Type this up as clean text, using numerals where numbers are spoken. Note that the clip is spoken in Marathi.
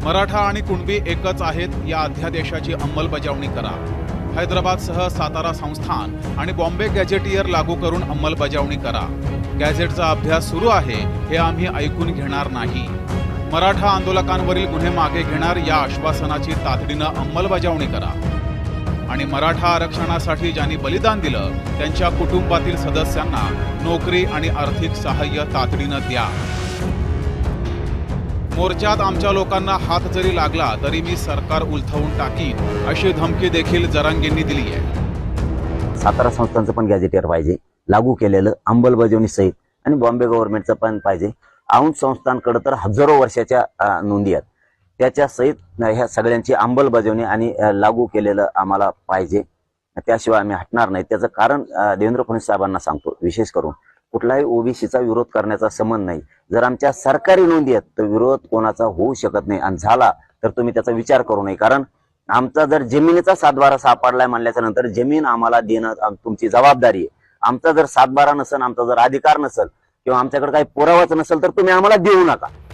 मराठा आणि कुणबी एकच आहेत या अध्यादेशाची अंमलबजावणी करा। हैदराबादसह सातारा संस्थान आणि बॉम्बे गॅझेटियर लागू करून अंमलबजावणी करा। गॅझेटचा अभ्यास सुरू आहे हे आम्ही ऐकून घेणार नाही। मराठा आंदोलकांवरील गुन्हे मागे घेणार या आश्वासनाची तातडीनं अंमलबजावणी करा आणि मराठा आरक्षणासाठी ज्यांनी बलिदान दिलं त्यांच्या कुटुंबातील सदस्यांना नोकरी आणि आर्थिक सहाय्य तातडीनं द्या। मोर्चात आमच्या लोकांना हात जरी लागला तरी मी सरकार उलथवून टाकीन अशी धमकी देखील जरांगेंनी दिली आहे। सातारा संस्थांचं पण गॅझेटियर पाहिजे लागू केलेलं अंमलबजावणी सहित, आणि बॉम्बे गव्हर्नमेंटचं पण पाहिजे। औंध संस्थांकडे तर हजारो वर्षाच्या नोंदी आहेत, त्याच्या सहित ह्या सगळ्यांची अंमलबजावणी आणि लागू केलेलं आम्हाला पाहिजे। त्याशिवाय आम्ही हटणार नाही। त्याचं कारण देवेंद्र फडणवीस साहेबांना सांगतो, विशेष करून कुठलाही ओबीसीचा विरोध करण्याचा संबंध नाही। जर आमच्या सरकारी नोंदी आहेत तर विरोध कोणाचा होऊ शकत नाही, आणि झाला तर तुम्ही त्याचा विचार करू नये। कारण आमचा जर जमिनीचा सातबारा सापडलाय म्हणल्याच्या नंतर जमीन आम्हाला देणं तुमची जबाबदारी आहे। आमचा जर सातबारा नसेल, आमचा जर अधिकार नसेल किंवा आमच्याकडे काही पुरावाच नसेल तर तुम्ही आम्हाला देऊ नका।